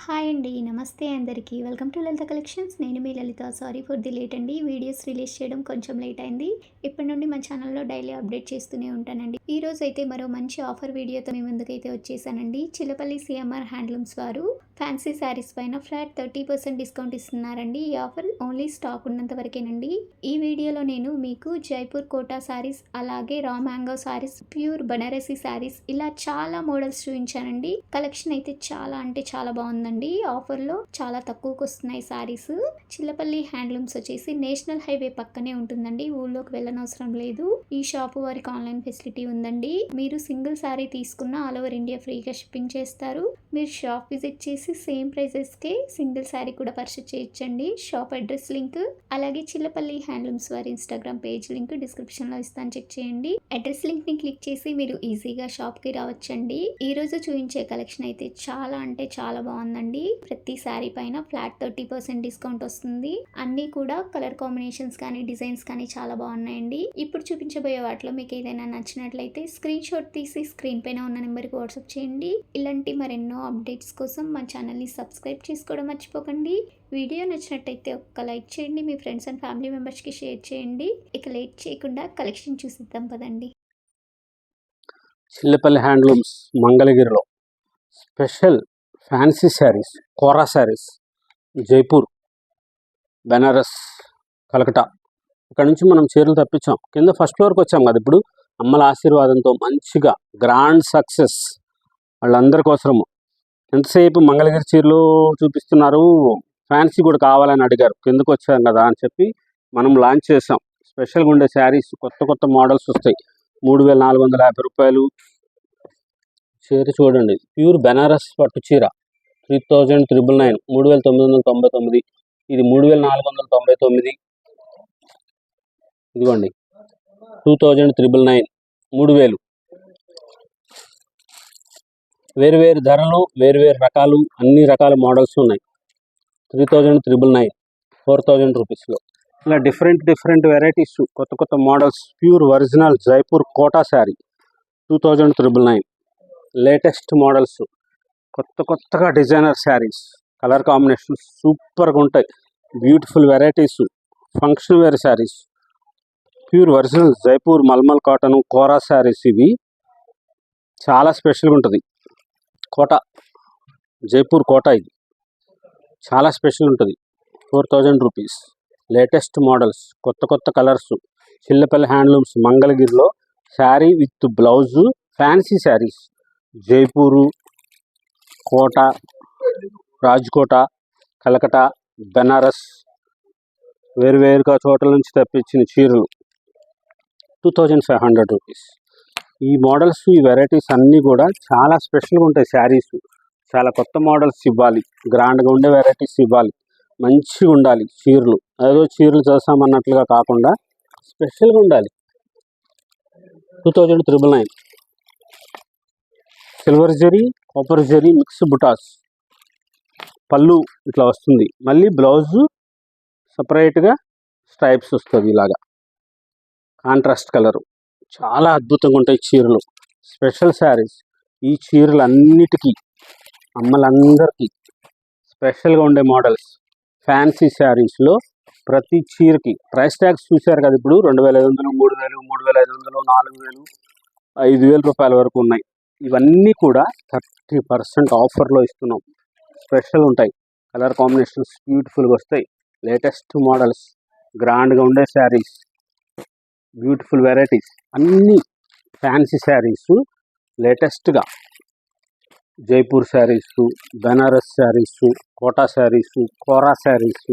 Hi అండి. నమస్తే అందరికీ. Welcome to Lalitha collections. నేను మీ లలిత. సారీ ఫర్ ది లేట్ అండి. వీడియోస్ రిలీజ్ చేయడం కొంచెం లేట్ అయింది. ఇప్పటి నుండి మన ఛానల్‌లో డైలీ అప్డేట్ చేస్తూనే ఉంటానండి. ఈరోజైతే మరో మంచి ఆఫర్ వీడియోతో మీ ముందుకైతే వచ్చేసానండి. చిల్లపల్లి సీఎంఆర్ హ్యాండ్లూమ్స్ వారు ఫ్యాన్సీ శారీస్ పైన ఫ్లాట్ 30% డిస్కౌంట్ ఇస్తున్నారండి. ఈ ఆఫర్ ఓన్లీ స్టాక్ ఉన్నంత వరకేనండి. ఈ వీడియోలో నేను మీకు జైపూర్ కోటా శారీస్, అలాగే raw mango saris, pure Banarasi saris ఇలా చాలా మోడల్స్ చూపించానండి. కలెక్షన్ అయితే చాలా అంటే చాలా బాగుందండి. ఆఫర్లో చాలా తక్కువకు వస్తున్నాయి శారీస్. చిల్లపల్లి హ్యాండ్లూమ్స్ వచ్చేసి నేషనల్ హైవే పక్కనే ఉంటుందండి. ఊళ్ళోకి వెళ్ళనవసరం లేదు. ఈ షాపు వారికి ఆన్లైన్ ఫెసిలిటీ ఉందండి. మీరు సింగిల్ శారీ తీసుకున్న ఆల్ ఓవర్ ఇండియా ఫ్రీగా షిప్పింగ్ చేస్తారు. మీరు షాప్ విజిట్ చేసి సేమ్ ప్రైజెస్కే సింగిల్ శారీ కూడా పర్చేస్ చేయొచ్చండి. షాప్ అడ్రస్ లింక్, అలాగే చిల్లపల్లి హ్యాండ్లూమ్స్ వారి ఇన్స్టాగ్రామ్ పేజ్ లింక్ డిస్క్రిప్షన్లో ఇస్తాను, చెక్ చేయండి. అడ్రస్ లింక్ని క్లిక్ చేసి మీరు ఈజీగా షాప్కి రావచ్చండి. ఈరోజు చూపించే కలెక్షన్ అయితే చాలా అంటే చాలా బాగుందండి. ప్రతి శారీ పైన ఫ్లాట్ 30% డిస్కౌంట్ వస్తుంది. అన్నీ కూడా కలర్ కాంబినేషన్స్ కానీ డిజైన్స్ కానీ చాలా బాగున్నాయండి. ఇప్పుడు చూపించబోయే వాటిలో మీకు ఏదైనా నచ్చినట్లయితే స్క్రీన్ షాట్ తీసి స్క్రీన్ పైన ఉన్న నెంబర్కి వాట్సాప్ చేయండి. ఇలాంటి మరెన్నో అప్డేట్స్ కోసం మా ఛానల్ని సబ్స్క్రైబ్ చేసుకోవడం మర్చిపోకండి. వీడియో నచ్చినట్టయితే ఒక్క లైక్ చేయండి. మీ ఫ్రెండ్స్ అండ్ ఫ్యామిలీ మెంబర్స్కి షేర్ చేయండి. ఇక లేట్ చేయకుండా కలెక్షన్ చూసిద్దాం పదండి. చిల్లపల్లి హ్యాండ్లూమ్స్ మంగళగిరిలో స్పెషల్ ఫ్యాన్సీ శారీస్, కోరా శారీస్, జైపూర్, బెనారస్, కలకటా. ఇక్కడ నుంచి మనం చీరలు తప్పించాం. కింద ఫస్ట్ ఫ్లోర్కి వచ్చాం కదా. ఇప్పుడు అమ్మల ఆశీర్వాదంతో మంచిగా గ్రాండ్ సక్సెస్ వాళ్ళందరి కోసము. ఎంతసేపు మంగళగిరి చీరలు చూపిస్తున్నారు, ఫ్యాన్సీ కూడా కావాలని అడిగారు. కిందకు వచ్చాం కదా అని చెప్పి మనం లాంచ్ చేసాం. స్పెషల్గా ఉండే శారీస్, కొత్త కొత్త మోడల్స్ వస్తాయి. 3,450 రూపాయలు చీర చూడండి. ప్యూర్ బెనారస్ పట్టు చీర 3,999, 3,999. ఇది 3,499. ఇదిగోండి 2,999, 3,000. వేరు ధరలు, వేరు రకాలు, అన్ని రకాల మోడల్స్ ఉన్నాయి. 3,999, 4,000 రూపీస్లో. ఇలా డిఫరెంట్ వెరైటీస్, కొత్త కొత్త models. Pure original Jaipur Kota sari 2,999. Latest models, కొత్తగా డిజైనర్ శారీస్, కలర్ కాంబినేషన్స్ సూపర్గా ఉంటాయి. Beautiful varieties, function wear saris, pure original Jaipur mulmul cotton kora saris. ఇవి చాలా స్పెషల్గా ఉంటుంది. కోటా, జైపూర్ కోటా, ఇది చాలా స్పెషల్ ఉంటుంది. 4,000 రూపీస్. లేటెస్ట్ మోడల్స్, కొత్త కలర్స్. చిల్లపల్లి హ్యాండ్లూమ్స్ మంగళగిరిలో sari with blouse, fancy saris. Jaipur, Kota, Rajkot, Calcutta, Banaras, వేరుగా చోట్ల నుంచి తెప్పించిన చీరలు 2,500 రూపీస్. ఈ మోడల్స్, ఈ వెరైటీస్ అన్నీ కూడా చాలా స్పెషల్గా ఉంటాయి. శారీస్ చాలా కొత్త మోడల్స్ ఇవ్వాలి, గ్రాండ్గా ఉండే వెరైటీస్ ఇవ్వాలి, మంచిగా ఉండాలి. చీరలు ఏదో చీరలు చేస్తామన్నట్లుగా కాకుండా స్పెషల్గా ఉండాలి. 2,999. Silver zari, copper zari mix butas. పళ్ళు ఇట్లా వస్తుంది. మళ్ళీ బ్లౌజు సపరేట్గా స్ట్రైప్స్ వస్తుంది. ఇలాగా కాంట్రాస్ట్ కలరు. చాలా అద్భుతంగా ఉంటాయి చీరలు. స్పెషల్ శారీస్. ఈ చీరలు అన్నిటికీ, అమ్మలందరికీ స్పెషల్గా ఉండే మోడల్స్. ఫ్యాన్సీ శారీస్లో ప్రతి చీరకి ప్రైస్ ట్యాగ్స్ చూశారు కదా. ఇప్పుడు 2,500, 3,000, 3,500, 4,000, 5,000 రూపాయల వరకు ఉన్నాయి. ఇవన్నీ కూడా 30% ఆఫర్లో ఇస్తున్నాం. స్పెషల్ ఉంటాయి. కలర్ కాంబినేషన్స్ బ్యూటిఫుల్గా వస్తాయి. లేటెస్ట్ మోడల్స్, గ్రాండ్గా ఉండే శారీస్, బ్యూటిఫుల్ వెరైటీస్, అన్నీ ఫ్యాన్సీ శారీస్. లేటెస్ట్గా జైపూర్ శారీస్, బెనారస్ శారీస్, కోటా శారీస్, కోరా శారీస్,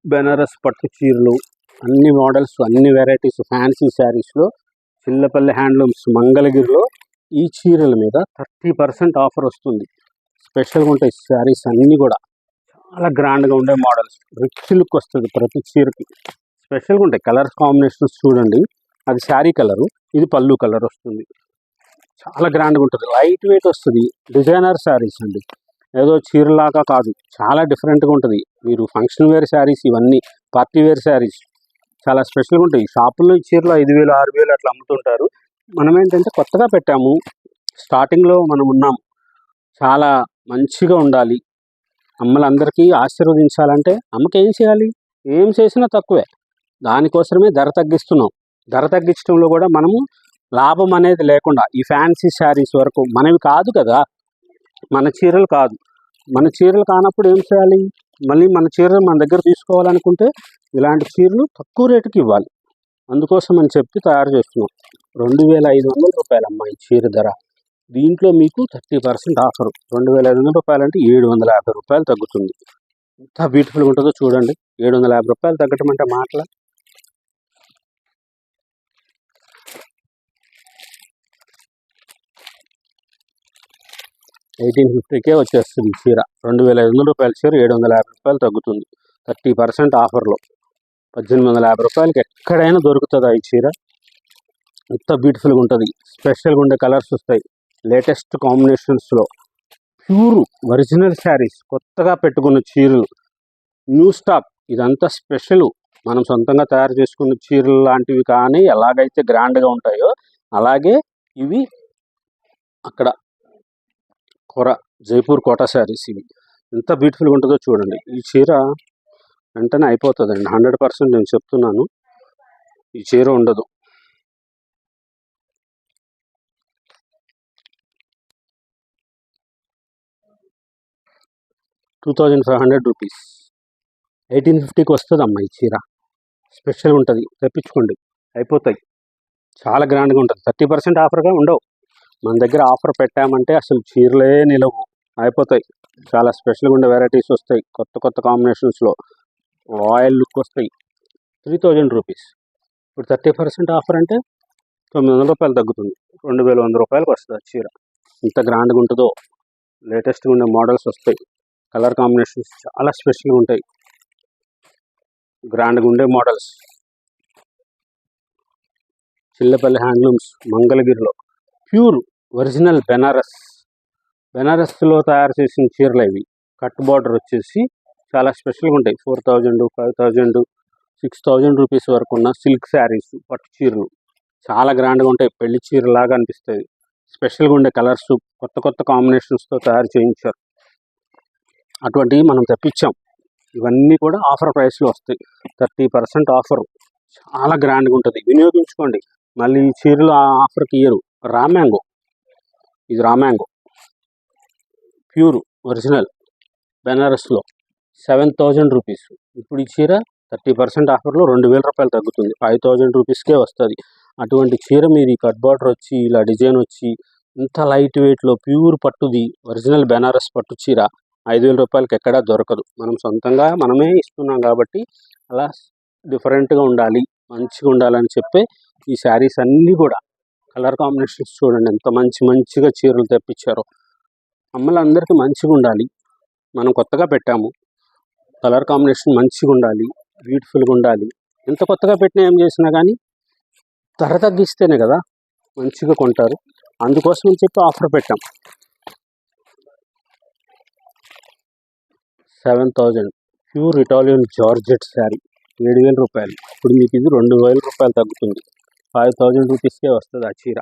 బెనారస్ పట్టు చీరలు, అన్ని మోడల్స్, అన్ని వెరైటీస్ ఫ్యాన్సీ శారీస్లో చిల్లపల్లి హ్యాండ్లూమ్స్ మంగళగిరిలో ఈ చీరల మీద 30% ఆఫర్ వస్తుంది. స్పెషల్గా ఉంటాయి శారీస్ అన్నీ కూడా. చాలా గ్రాండ్గా ఉండే మోడల్స్, రిచ్ లుక్ వస్తుంది ప్రతి చీరకి. స్పెషల్గా ఉంటాయి. కలర్స్ కాంబినేషన్స్ చూడండి. అది శారీ కలరు, ఇది పళ్ళు కలర్ వస్తుంది. చాలా గ్రాండ్గా ఉంటుంది. లైట్ వెయిట్ వస్తుంది. డిజైనర్ శారీస్ అండి, ఏదో చీరలాగా కాదు, చాలా డిఫరెంట్గా ఉంటుంది. మీరు ఫంక్షన్ వేర్ శారీస్, ఇవన్నీ పార్టీ వేర్ శారీస్ చాలా స్పెషల్గా ఉంటాయి. షాపుల్లో ఈ చీరలు 5,000, 6,000 అట్లా అమ్ముతుంటారు. మనం ఏంటంటే కొత్తగా పెట్టాము, స్టార్టింగ్లో మనం ఉన్నాము. చాలా మంచిగా ఉండాలి, అమ్మలందరికీ ఆశీర్వదించాలంటే అమ్మకి ఏం చేయాలి? ఏం చేసినా తక్కువే. దానికోసమే ధర తగ్గిస్తున్నాం. ధర తగ్గించడంలో కూడా మనము లాభం అనేది లేకుండా ఈ ఫ్యాన్సీ శారీస్ వరకు మనవి కాదు కదా, మన చీరలు కాదు. మన చీరలు కానప్పుడు ఏం చేయాలి? మళ్ళీ మన చీరలు మన దగ్గర తీసుకోవాలనుకుంటే ఇలాంటి చీరలు తక్కువ రేటుకి ఇవ్వాలి. అందుకోసం అని చెప్పి తయారు చేస్తున్నాం. 2500 రూపాయలమ్మా ఈ చీర ధర. దీంట్లో మీకు 30% ఆఫర్. 2500 రూపాయలు అంటే 750 రూపాయలు తగ్గుతుంది. ఎంత బ్యూటిఫుల్గా ఉంటుందో చూడండి. 750 రూపాయలు తగ్గటం అంటే మాటల. $1850కే వచ్చేస్తుంది చీర. 2500 రూపాయల చీర 750 రూపాయలు తగ్గుతుంది. 30% ఆఫర్లో 1850 రూపాయలకి ఎక్కడైనా దొరుకుతుందా ఈ చీర? ఎంత బ్యూటిఫుల్గా ఉంటుంది. స్పెషల్గా ఉండే కలర్స్ వస్తాయి, లేటెస్ట్ కాంబినేషన్స్లో. ప్యూర్ ఒరిజినల్ శారీస్, కొత్తగా పెట్టుకున్న చీరలు, న్యూ స్టాక్. ఇదంతా స్పెషల్. మనం సొంతంగా తయారు చేసుకున్న చీరలు లాంటివి కానీ ఎలాగైతే గ్రాండ్గా ఉంటాయో అలాగే ఇవి అక్కడ జైపూర్ కోటా శారీస్ ఇవి. ఎంత బ్యూటిఫుల్గా ఉంటుందో చూడండి. ఈ చీర వెంటనే అయిపోతుందండి. 100% నేను చెప్తున్నాను, ఈ చీర ఉండదు. ₹2500, 1850కి వస్తుంది అమ్మ ఈ చీర. స్పెషల్ ఉంటుంది, తెప్పించుకోండి, అయిపోతాయి. చాలా గ్రాండ్గా ఉంటుంది. 30% ఆఫర్గా ఉండవు. మన దగ్గర ఆఫర్ పెట్టామంటే అసలు చీరలే నిలవు, అయిపోతాయి. చాలా స్పెషల్గా ఉండే వెరైటీస్ వస్తాయి, కొత్త కొత్త కాంబినేషన్స్లో రాయల్ లుక్ వస్తాయి. ₹3000. ఇప్పుడు 30% ఆఫర్ అంటే 900 రూపాయలు తగ్గుతుంది. 2100 రూపాయలకు వస్తుంది చీర. ఇంత గ్రాండ్గా ఉంటుందో. లేటెస్ట్గా ఉండే మోడల్స్ వస్తాయి, కలర్ కాంబినేషన్స్ చాలా స్పెషల్గా ఉంటాయి, గ్రాండ్గా ఉండే మోడల్స్. చిల్లపల్లి హ్యాండ్లూమ్స్, మంగళగిరిలో ప్యూర్ ఒరిజినల్ బెనారస్లో తయారు చేసిన చీరలు ఇవి. కట్ బార్డర్ వచ్చేసి చాలా స్పెషల్గా ఉంటాయి. 4000, 5000, 6000 రూపీస్ వరకు ఉన్న సిల్క్ శారీస్, పట్టు చీరలు చాలా గ్రాండ్గా ఉంటాయి. పెళ్లి చీరలాగా అనిపిస్తుంది. స్పెషల్గా ఉండే కలర్స్, కొత్త కొత్త కాంబినేషన్స్తో తయారు చేయించారు. అటువంటివి మనం తెప్పించాం. ఇవన్నీ కూడా ఆఫర్ ప్రైస్లో వస్తాయి. 30% ఆఫర్, చాలా గ్రాండ్గా ఉంటుంది. వినియోగించుకోండి. మళ్ళీ ఈ చీరలు ఆ ఆఫర్కి ఇయ్యరు. రామ్యాంగో, ఇది రామ్యాంగో ప్యూర్ ఒరిజినల్ బెనారస్లో 7000 రూపీస్. ఇప్పుడు ఈ చీర 30% ఆఫర్లో 2000 రూపాయలు తగ్గుతుంది. 5000 రూపీస్కే వస్తుంది. అటువంటి చీర మీరు ఈ కట్ బార్డర్ వచ్చి ఇలా డిజైన్ వచ్చి ఇంత లైట్ వెయిట్లో ప్యూర్ పట్టుది ఒరిజినల్ బెనారస్ పట్టు చీర 5000 రూపాయలకి ఎక్కడా దొరకదు. మనం సొంతంగా మనమే ఇస్తున్నాం కాబట్టి అలా డిఫరెంట్గా ఉండాలి, మంచిగా ఉండాలని చెప్పి ఈ శారీస్ అన్నీ కూడా కలర్ కాంబినేషన్స్ చూడండి ఎంత మంచిగా చీరలు తెప్పించారో. అమ్మలందరికీ మంచిగా ఉండాలి. మనం కొత్తగా పెట్టాము, కలర్ కాంబినేషన్ మంచిగా ఉండాలి, బ్యూటిఫుల్గా ఉండాలి. ఎంత కొత్తగా పెట్టినా ఏం చేసినా కానీ ధర తగ్గిస్తేనే కదా మంచిగా కొంటారు. అందుకోసం అని చెప్పి ఆఫర్ పెట్టాం. 7000 ప్యూర్ ఇటాలియన్ జార్జెట్ శారీ 7000 రూపాయలు. ఇప్పుడు మీకు ఇది 2000 రూపాయలు తగ్గుతుంది. 5000 రూపీస్కే వస్తుంది ఆ చీర.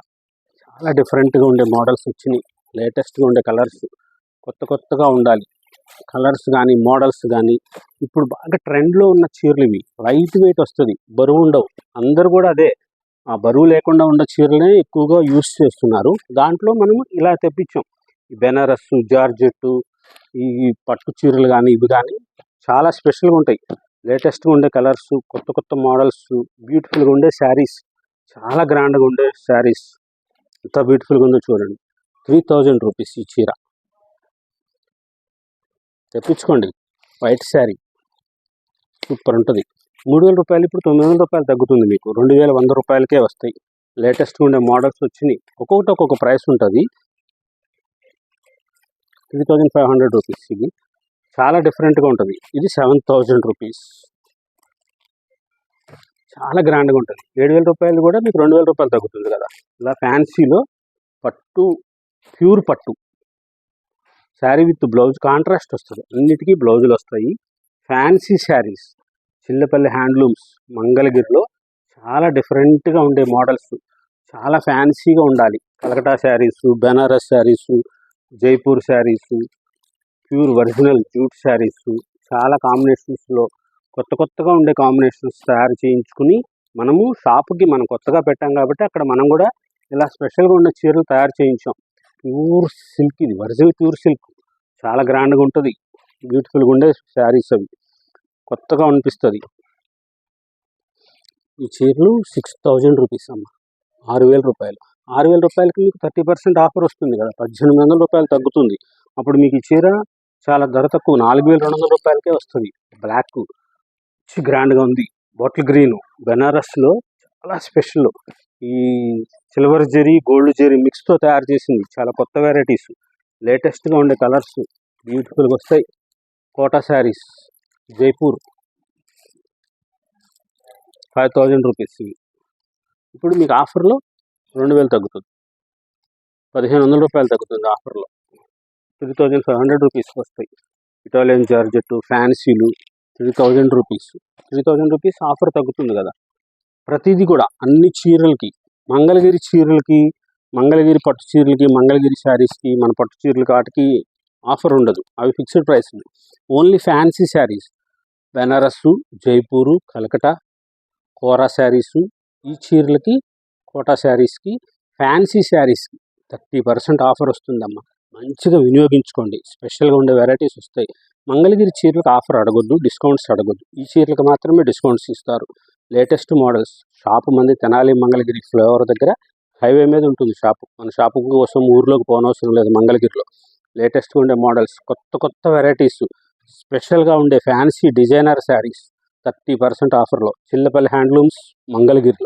చాలా డిఫరెంట్గా ఉండే మోడల్స్ వచ్చినాయి, లేటెస్ట్గా ఉండే కలర్స్, కొత్తగా ఉండాలి. కలర్స్ కానీ మోడల్స్ కానీ ఇప్పుడు బాగా ట్రెండ్లో ఉన్న చీరలు ఇవి. లైట్ వెయిట్ వస్తుంది, బరువు ఉండవు. అందరూ కూడా అదే, ఆ బరువు లేకుండా ఉన్న చీరలనే ఎక్కువగా యూస్ చేస్తున్నారు. దాంట్లో మనము ఇలా తెప్పించాం. ఈ బెనారస్, జార్జెట్, ఈ పట్టు చీరలు కానీ ఇవి కానీ చాలా స్పెషల్గా ఉంటాయి. లేటెస్ట్గా ఉండే కలర్స్, కొత్త మోడల్స్, బ్యూటిఫుల్గా ఉండే శారీస్, చాలా గ్రాండ్గా ఉండే శారీస్. ఎంత బ్యూటిఫుల్గా ఉందో చూడండి. 3000 రూపీస్ ఈ చీర. తెప్పించుకోండి. వైట్ శారీ సూపర్ ఉంటుంది. 3000 రూపాయలు ఇప్పుడు 900 రూపాయలు తగ్గుతుంది. మీకు 2100 రూపాయలకే వస్తాయి. లేటెస్ట్గా ఉండే మోడల్స్ వచ్చినాయి. ఒక్కొక్కటి ఒక్కొక్క ప్రైస్ ఉంటుంది. 3500 రూపీస్ ఇది. చాలా డిఫరెంట్గా ఉంటుంది. ఇది 7000 రూపీస్. చాలా గ్రాండ్గా ఉంటుంది. 7000 రూపాయలు కూడా మీకు 2000 రూపాయలు తగ్గుతుంది కదా. ఇలా ఫ్యాన్సీలో పట్టు, ప్యూర్ పట్టు శారీ విత్ బ్లౌజ్ కాంట్రాస్ట్ వస్తుంది. అన్నిటికీ బ్లౌజులు వస్తాయి. ఫ్యాన్సీ శారీస్, చిల్లపల్లి హ్యాండ్లూమ్స్, మంగళగిరిలో చాలా డిఫరెంట్గా ఉండే మోడల్స్, చాలా ఫ్యాన్సీగా ఉండాలి. Calcutta saris, Banaras saris, Jaipur saris, pure original jute saris చాలా కాంబినేషన్స్లో కొత్తగా ఉండే కాంబినేషన్స్ తయారు చేయించుకుని మనము షాప్కి మనం కొత్తగా పెట్టాం కాబట్టి అక్కడ మనం కూడా ఇలా స్పెషల్గా ఉండే చీరలు తయారు చేయించాం. ప్యూర్ సిల్క్, ఇది ఒరిజినల్ ప్యూర్ సిల్క్, చాలా గ్రాండ్గా ఉంటుంది, బ్యూటిఫుల్గా ఉండే శారీస్ అవి, కొత్తగా అనిపిస్తుంది. ఈ చీరలు 6000 రూపీస్ అమ్మ, 6000 రూపాయలు. 6000 రూపాయలకి మీకు 30% ఆఫర్ వస్తుంది కదా, 1800 రూపాయలు తగ్గుతుంది. అప్పుడు మీకు ఈ చీర చాలా ధర తక్కువ, 4200 రూపాయలకే వస్తుంది. బ్లాక్ గ్రాండ్గా ఉంది, బాటిల్ గ్రీన్, బెనారస్లో చాలా స్పెషల్. ఈ సిల్వర్ జెరీ గోల్డ్ జెరీ మిక్స్తో తయారు చేసింది, చాలా కొత్త వెరైటీస్, లేటెస్ట్గా ఉండే కలర్స్ బ్యూటిఫుల్గా వస్తాయి. కోటా శారీస్ జైపూర్ 5000 రూపీస్ ఇవి. ఇప్పుడు మీకు ఆఫర్లో 2000 తగ్గుతుంది, 1500 రూపాయలు తగ్గుతుంది ఆఫర్లో. 3500 రూపీస్కి వస్తాయి. ఇటాలియన్ జార్జెట్ ఫ్యాన్సీలు 3000 రూపీస్. 3000 రూపీస్ ఆఫర్ తగ్గుతుంది కదా. ప్రతిదీ కూడా అన్ని చీరలకి, మంగళగిరి చీరలకి, మంగళగిరి పట్టు చీరలకి, మంగళగిరి శారీస్కి, మన పట్టు చీరలకి వాటికి ఆఫర్ ఉండదు, అవి fixed price. Only fancy saris, Banaras, Jaipur, Calcutta, kora saris, ఈ చీరలకి, కోటా శారీస్కి, ఫ్యాన్సీ శారీస్కి 30% ఆఫర్ వస్తుందమ్మా. మంచిగా వినియోగించుకోండి, స్పెషల్గా ఉండే వెరైటీస్ వస్తాయి. మంగళగిరి చీరలకు ఆఫర్ అడగొద్దు, డిస్కౌంట్స్ అడగొద్దు, ఈ చీరలకు మాత్రమే డిస్కౌంట్స్ ఇస్తారు. Latest models. షాపు మంది తెనాలి మంగళగిరి ఫ్లైఓవర్ దగ్గర హైవే మీద ఉంటుంది షాపు. మన షాపు కోసం ఊర్లోకి పోనవసరం లేదు. మంగళగిరిలో లేటెస్ట్గా ఉండే మోడల్స్, కొత్త వెరైటీస్, స్పెషల్గా ఉండే ఫ్యాన్సీ డిజైనర్ శారీస్ 30% ఆఫర్లో. చిల్లపల్లి హ్యాండ్లూమ్స్, మంగళగిరి.